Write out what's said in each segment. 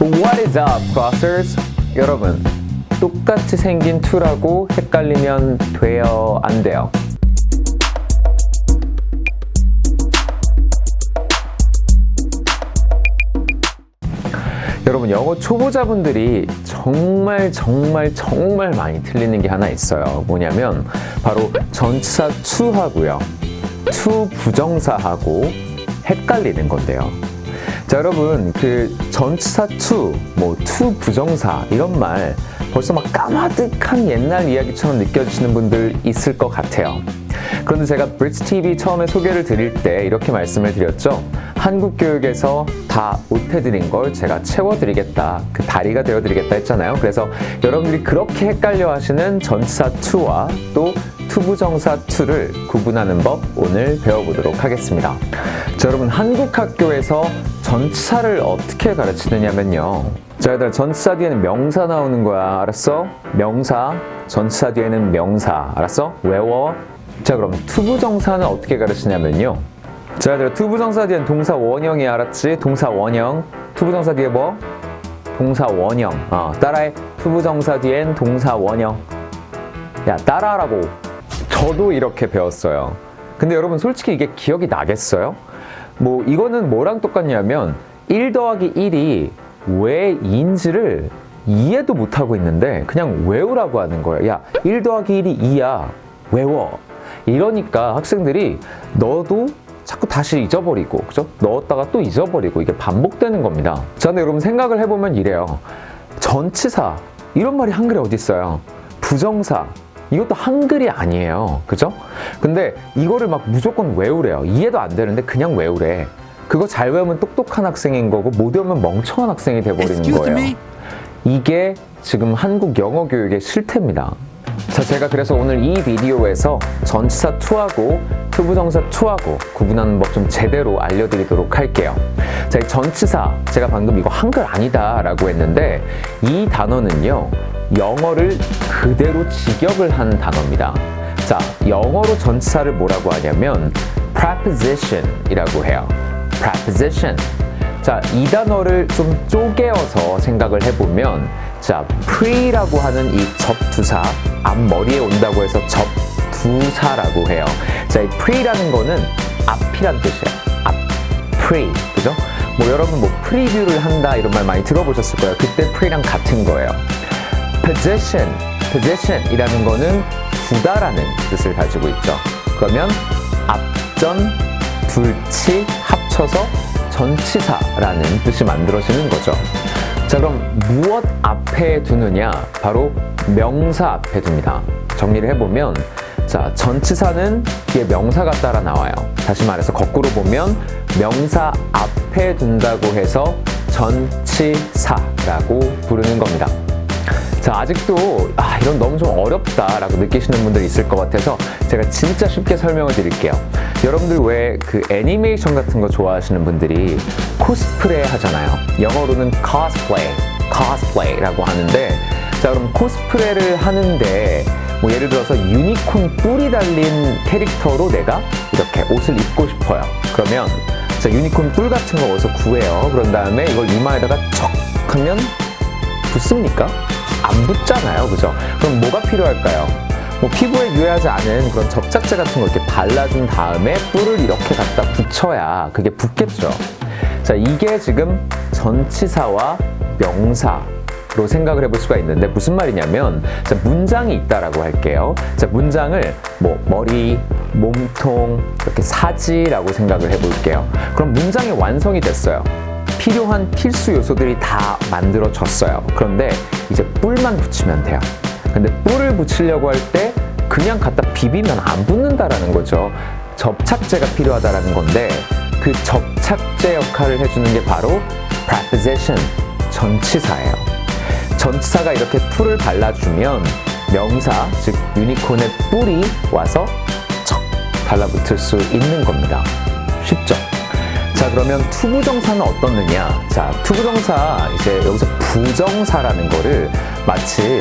What is up, crossers? 여러분, 똑같이 생긴 to라고 헷갈리면 돼요, 안 돼요? 여러분, 영어 초보자분들이 정말 많이 틀리는 게 하나 있어요. 뭐냐면 바로 전치사 to하고요, to 부정사하고 헷갈리는 건데요. 자, 여러분, 그 전치사 to, to 부정사 이런 말 벌써 막 까마득한 옛날 이야기처럼 느껴지시는 분들 있을 것 같아요. 그런데 제가 브릿지 TV 처음에 소개를 드릴 때 이렇게 말씀을 드렸죠. 한국 교육에서 다 못해드린 걸 제가 채워드리겠다, 그 다리가 되어드리겠다 했잖아요. 그래서 여러분들이 그렇게 헷갈려 하시는 전치사 to와 또 투부정사 to를 구분하는 법 오늘 배워보도록 하겠습니다. 자, 여러분, 한국 학교에서 전치사를 어떻게 가르치느냐면요. 자, 얘들아, 전치사 뒤에는 명사 나오는 거야. 알았어? 명사, 전치사 뒤에는 명사. 알았어? 외워. 자, 그럼 투부정사는 어떻게 가르치냐면요. 자, 얘들아, 투부정사 뒤엔 동사 원형이, 알았지? 동사 원형. 투부정사 뒤에 뭐? 동사 원형. 따라해. 투부정사 뒤엔 동사 원형. 야, 따라하라고. 저도 이렇게 배웠어요. 근데 여러분, 솔직히 이게 기억이 나겠어요? 이거는 뭐랑 똑같냐면 1 더하기 1이 왜 2인지를 이해도 못하고 있는데 그냥 외우라고 하는 거예요. 야, 1 더하기 1이 2야. 외워. 이러니까 학생들이 너도 자꾸 다시 잊어버리고, 그죠? 넣었다가 또 잊어버리고, 이게 반복되는 겁니다. 자, 근데 여러분, 생각을 해보면 이래요. 전치사, 이런 말이 한글에 어디 있어요? 부정사, 이것도 한글이 아니에요. 그죠? 근데 이거를 막 무조건 외우래요. 이해도 안 되는데 그냥 외우래. 그거 잘 외우면 똑똑한 학생인 거고 못 외우면 멍청한 학생이 돼버리는 거예요. 이게 지금 한국 영어 교육의 실태입니다. 자, 제가 그래서 오늘 이 비디오에서 전치사 to하고 투부정사 to하고 구분하는 법 좀 제대로 알려드리도록 할게요. 자, 이 전치사, 제가 방금 이거 한글 아니다 라고 했는데 이 단어는요, 영어를 그대로 직역을 한 단어입니다. 자, 영어로 전치사를 뭐라고 하냐면 preposition 이라고 해요. preposition. 자, 이 단어를 좀 쪼개어서 생각을 해보면, 자, pre라고 하는 이 접두사, 앞머리에 온다고 해서 접두사라고 해요. 자, 이 pre라는 거는 앞이란 뜻이에요. 앞, pre, 그죠? 여러분 프리뷰를 한다 이런 말 많이 들어보셨을 거예요. 그때 pre랑 같은 거예요. position 이라는 거는 두다라는 뜻을 가지고 있죠. 그러면 앞전, 둘치 합쳐서 전치사라는 뜻이 만들어지는 거죠. 자, 그럼 무엇 앞에 두느냐? 바로 명사 앞에 둡니다. 정리를 해보면, 자, 전치사는 뒤에 명사가 따라 나와요. 다시 말해서 거꾸로 보면 명사 앞에 둔다고 해서 전치사라고 부르는 겁니다. 자, 아직도 이런 너무 좀 어렵다라고 느끼시는 분들이 있을 것 같아서 제가 진짜 쉽게 설명을 드릴게요. 여러분들 왜 그 애니메이션 같은 거 좋아하시는 분들이 코스프레 하잖아요. 영어로는 cosplay라고 하는데, 자, 그럼 코스프레를 하는데 예를 들어서 유니콘 뿔이 달린 캐릭터로 내가 이렇게 옷을 입고 싶어요. 그러면 자, 유니콘 뿔 같은 거 어디서 구해요. 그런 다음에 이걸 이마에다가 척 하면 붙습니까? 안 붙잖아요. 그죠? 그럼 뭐가 필요할까요? 피부에 유해하지 않은 그런 접착제 같은 거 이렇게 발라준 다음에 뿔을 이렇게 갖다 붙여야 그게 붙겠죠. 자, 이게 지금 전치사와 명사로 생각을 해볼 수가 있는데, 무슨 말이냐면, 자, 문장이 있다라고 할게요. 자, 문장을 머리, 몸통, 이렇게 사지라고 생각을 해볼게요. 그럼 문장이 완성이 됐어요. 필요한 필수 요소들이 다 만들어졌어요. 그런데 이제 뿔만 붙이면 돼요. 근데 뿔을 붙이려고 할 때 그냥 갖다 비비면 안 붙는다라는 거죠. 접착제가 필요하다라는 건데, 그 접착제 역할을 해주는 게 바로 preposition, 전치사예요. 전치사가 이렇게 뿔을 발라주면 명사, 즉 유니콘의 뿔이 와서 척 달라붙을 수 있는 겁니다. 쉽죠? 자, 그러면 투부정사는 어떻느냐? 자, 투부정사, 이제 여기서 부정사라는 거를 마치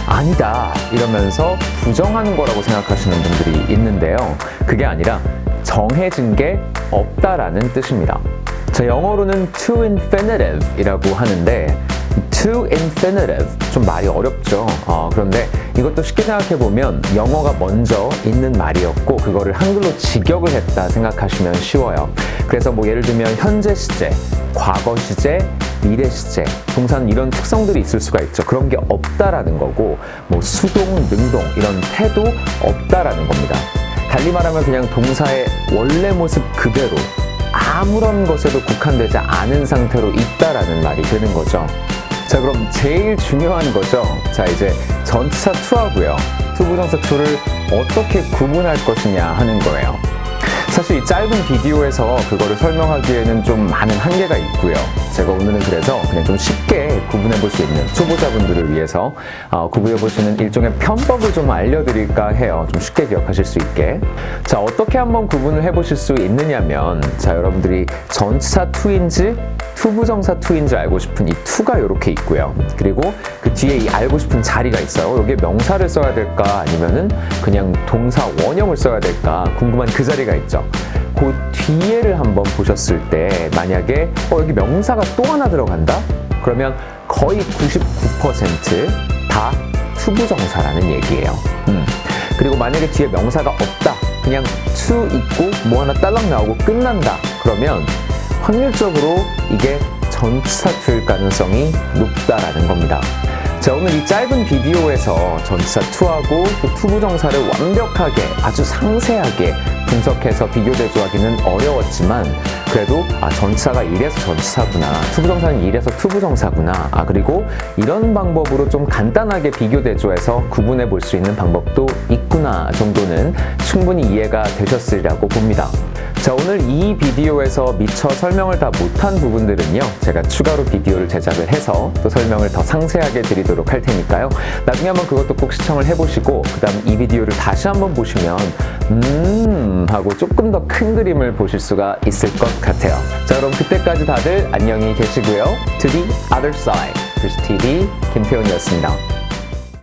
아니다 이러면서 부정하는 거라고 생각하시는 분들이 있는데요. 그게 아니라 정해진 게 없다라는 뜻입니다. 자, 영어로는 to infinitive 이라고 하는데 to infinitive 좀 말이 어렵죠. 그런데 이것도 쉽게 생각해보면 영어가 먼저 있는 말이었고 그거를 한글로 직역을 했다 생각하시면 쉬워요. 그래서 뭐 예를 들면 현재 시제, 과거 시제, 미래 시제, 동사는 이런 특성들이 있을 수가 있죠. 그런 게 없다라는 거고 뭐 수동, 능동 이런 태도 없다라는 겁니다. 달리 말하면 그냥 동사의 원래 모습 그대로 아무런 것에도 국한되지 않은 상태로 있다라는 말이 되는 거죠. 자, 그럼 제일 중요한 거죠. 자, 이제 전치사 to하고요. 투부정사 to를 어떻게 구분할 것이냐 하는 거예요. 사실 이 짧은 비디오에서 그거를 설명하기에는 좀 많은 한계가 있고요. 제가 오늘은 그래서 그냥 좀 쉽게 구분해 볼 수 있는 초보자분들을 위해서 구분해 보시는 일종의 편법을 좀 알려드릴까 해요. 좀 쉽게 기억하실 수 있게. 자, 어떻게 한번 구분을 해보실 수 있느냐면, 자, 여러분들이 전치사 to인지 투부정사 to인지 알고 싶은 이 to가 이렇게 있고요. 그리고 그 뒤에 이 알고 싶은 자리가 있어요. 여기에 명사를 써야 될까 아니면은 그냥 동사 원형을 써야 될까 궁금한 그 자리가 있죠. 그 뒤에를 한번 보셨을 때 만약에 여기 명사가 또 하나 들어간다? 그러면 거의 99%다 투부정사라는 얘기예요. 그리고 만약에 뒤에 명사가 없다. 그냥 to 있고 뭐 하나 딸랑 나오고 끝난다. 그러면 확률적으로 이게 전치사 to일 가능성이 높다라는 겁니다. 자, 오늘 이 짧은 비디오에서 전치사 to하고 또 투부정사를 완벽하게 아주 상세하게 분석해서 비교 대조하기는 어려웠지만 그래도 전치사가 이래서 전치사구나, 투부정사는 이래서 투부정사구나, 그리고 이런 방법으로 좀 간단하게 비교 대조해서 구분해 볼 수 있는 방법도 있구나 정도는 충분히 이해가 되셨으리라고 봅니다. 자, 오늘 이 비디오에서 미처 설명을 다 못한 부분들은요, 제가 추가로 비디오를 제작을 해서 또 설명을 더 상세하게 드리도록 할 테니까요. 나중에 한번 그것도 꼭 시청을 해보시고 그 다음 이 비디오를 다시 한번 보시면 하고 조금 더 큰 그림을 보실 수가 있을 것 같아요. 자, 그럼 그때까지 다들 안녕히 계시고요. To the other side, FishTV 김태훈이었습니다.